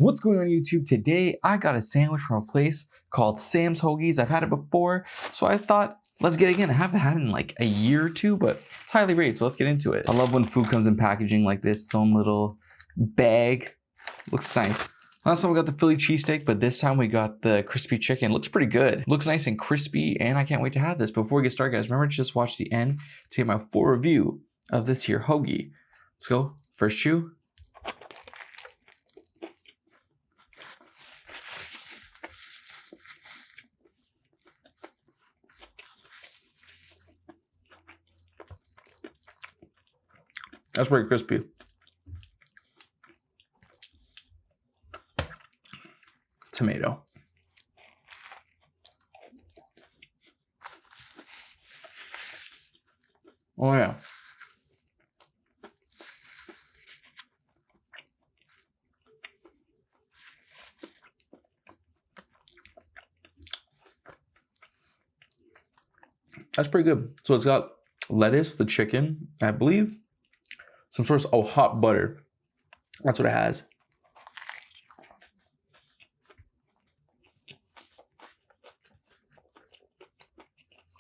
What's going on YouTube? Today I got a sandwich from a place called Sam's Hoagies. I've had it before, so I thought let's get it again. I haven't had it in like a year or two, but it's highly rated, so let's get into it. I love when food comes in packaging like this, its own little bag. Looks nice. Last time we got the Philly cheesesteak, but this time we got the crispy chicken. Looks pretty good. Looks nice and crispy, and I can't wait to have this. Before we get started, guys, remember to just watch the end to get my full review of this here hoagie. Let's go. First chew. That's pretty crispy. Tomato. Oh yeah. That's pretty good. So it's got lettuce, the chicken, I believe, some sort of hot butter. That's what it has.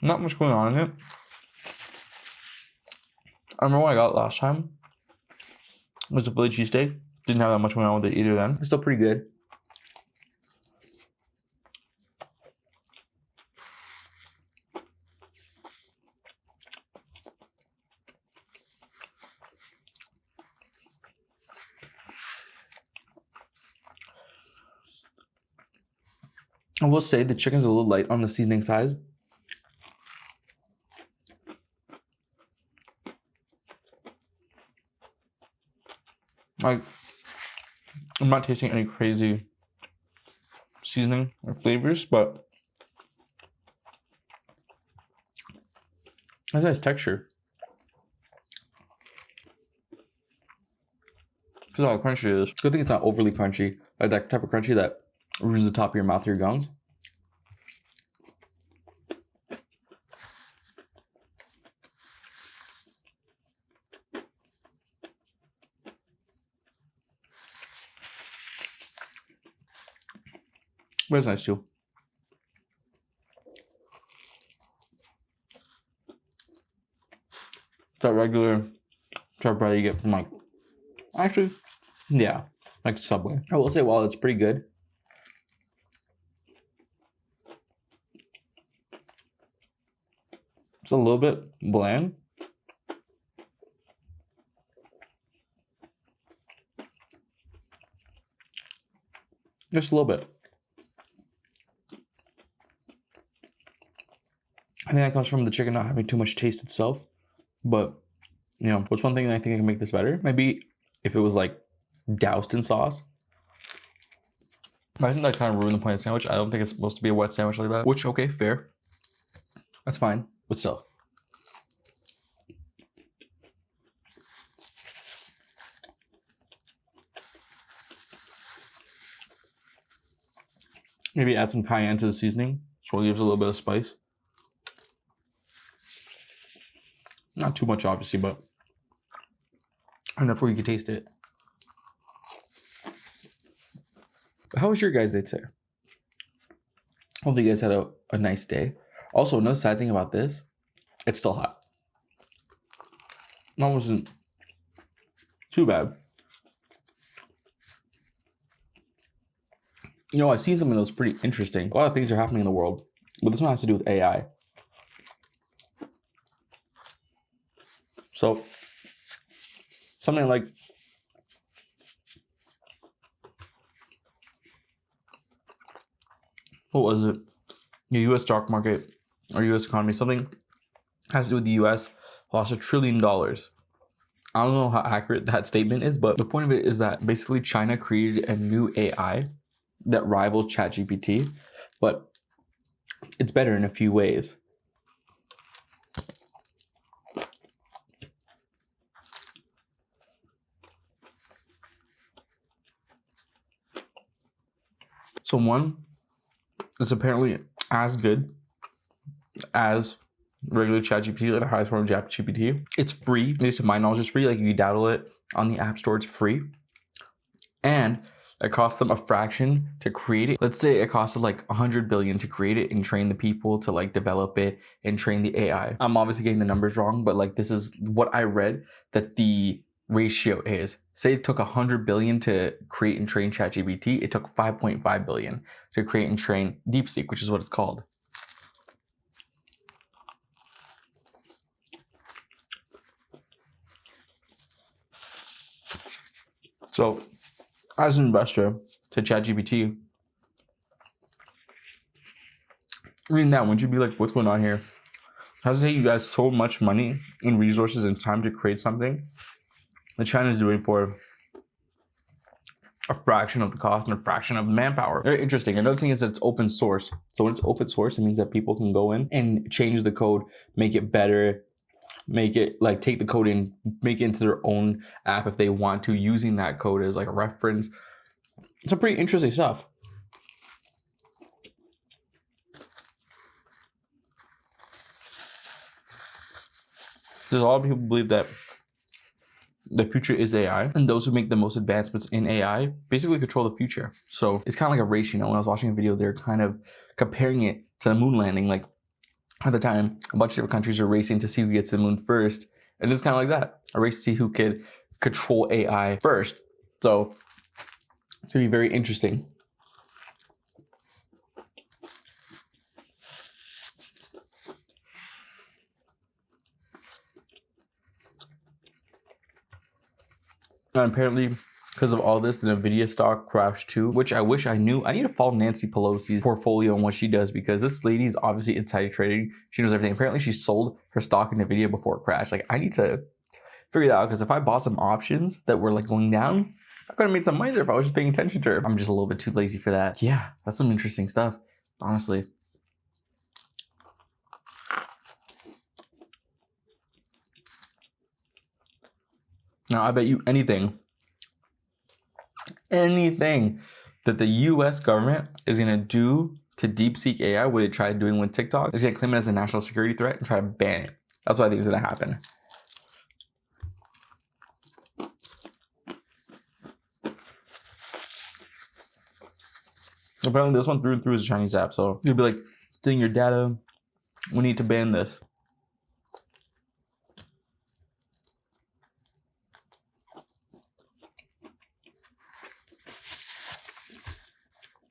Not much going on in it. I remember what I got last time. It was a Philly cheesesteak. Didn't have that much going on with it either then. It's still pretty good. I will say the chicken's a little light on the seasoning side. Like, I'm not tasting any crazy seasoning or flavors, but it has a nice texture. Because how crunchy it is. Good thing it's not overly crunchy, like that type of crunchy that ruins the top of your mouth or your gums. But it's nice too. It's that regular sharp bread you get from actually, yeah, like Subway. I will say, while it's pretty good, it's a little bit bland. Just a little bit. I think that comes from the chicken not having too much taste itself. But, you know, what's one thing that I think I can make this better? Maybe if it was like doused in sauce. I think that kind of ruined the point of the sandwich. I don't think it's supposed to be a wet sandwich like that. Which, okay, fair. That's fine, but still. Maybe add some cayenne to the seasoning, so it gives a little bit of spice. Not too much, obviously, but enough where you can taste it. How was your guys' day today? Hopefully you guys had a nice day. Also, another sad thing about this, it's still hot. That wasn't too bad. You know, I've seen something that was pretty interesting. A lot of things are happening in the world, but this one has to do with AI. So, something like what was it? The U.S. stock market or U.S. economy, something has to do with the U.S. lost $1 trillion. I don't know how accurate that statement is, but the point of it is that basically China created a new AI that rivals ChatGPT, but it's better in a few ways. So one, it's apparently as good as regular ChatGPT, like the highest form of ChatGPT. It's free. At least to my knowledge, it's free. Like, if you download it on the App Store, it's free. And it costs them a fraction to create it. Let's say it costed like 100 billion to create it and train the people to like develop it and train the AI. I'm obviously getting the numbers wrong, but like this is what I read that the ratio is. Say it took 100 billion to create and train ChatGPT. It took 5.5 billion to create and train DeepSeek, which is what it's called. So, as an investor to ChatGPT, reading that, wouldn't you be like, what's going on here? How does it take you guys so much money and resources and time to create something that China's doing for a fraction of the cost and a fraction of the manpower? Very interesting. Another thing is that it's open source. So when it's open source, it means that people can go in and change the code, make it better, make it like take the code and make it into their own app if they want to, using that code as like a reference. It's some pretty interesting stuff. There's a lot of people believe that the future is AI, and those who make the most advancements in AI basically control the future. So it's kind of like a race, you know. When I was watching a video, they're kind of comparing it to the moon landing. Like at the time, a bunch of different countries are racing to see who gets to the moon first, and it's kind of like that, a race to see who could control AI first. So it's gonna be very interesting. And apparently, because of all this, the Nvidia stock crashed too, which I wish I knew. I need to follow Nancy Pelosi's portfolio and what she does, because this lady is obviously insider trading. She knows everything. Apparently, she sold her stock in Nvidia before it crashed. Like, I need to figure that out, because if I bought some options that were like going down, I could have made some money there if I was just paying attention to her. I'm just a little bit too lazy for that. Yeah, that's some interesting stuff, honestly. Now, I bet you anything that the US government is going to do to DeepSeek AI, what it tried doing with TikTok, is going to claim it as a national security threat and try to ban it. That's what I think is going to happen. Apparently, this one through and through is a Chinese app, so you'll be like, stealing your data, we need to ban this.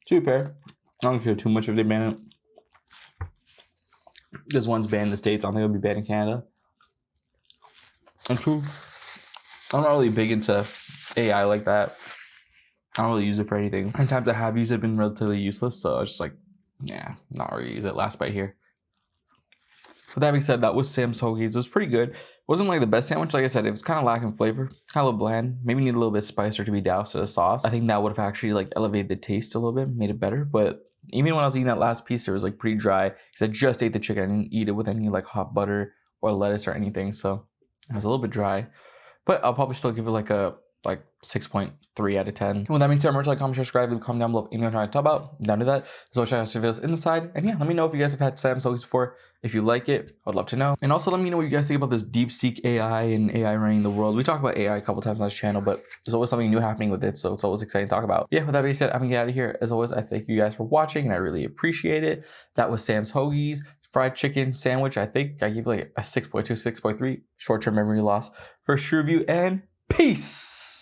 To be fair, I don't care too much if they ban it. Because one's banned in the States, I don't think it'll be banned in Canada. And two, I'm not really big into AI like that. I don't really use it for anything. And times I have used it, have been relatively useless, so it's just like, yeah, not really use it. Last bite here. With that being said, that was Sam's Hoagies. It was pretty good. It wasn't like the best sandwich. Like I said, it was kind of lacking flavor, kind of a little bland. Maybe need a little bit spicier to be doused with a sauce. I think that would have actually like elevated the taste a little bit, made it better. But even when I was eating that last piece, it was like pretty dry because I just ate the chicken. I didn't eat it with any like hot butter or lettuce or anything, so it was a little bit dry. But I'll probably still give it like a 6.3 out of 10. And with that being said, remember to like, comment, share, subscribe, leave a comment down below. Anything I'm trying to talk about, down to that. So check out videos in the side. And yeah, let me know if you guys have had Sam's Hoagies before. If you like it, I'd love to know. And also let me know what you guys think about this DeepSeek AI and AI running the world. We talk about AI a couple times on this channel, but there's always something new happening with it, so it's always exciting to talk about. Yeah, with that being said, I'm gonna get out of here. As always, I thank you guys for watching, and I really appreciate it. That was Sam's Hoagies fried chicken sandwich. I think I gave like a 6.2, 6.3. Short-term memory loss. First review, and peace.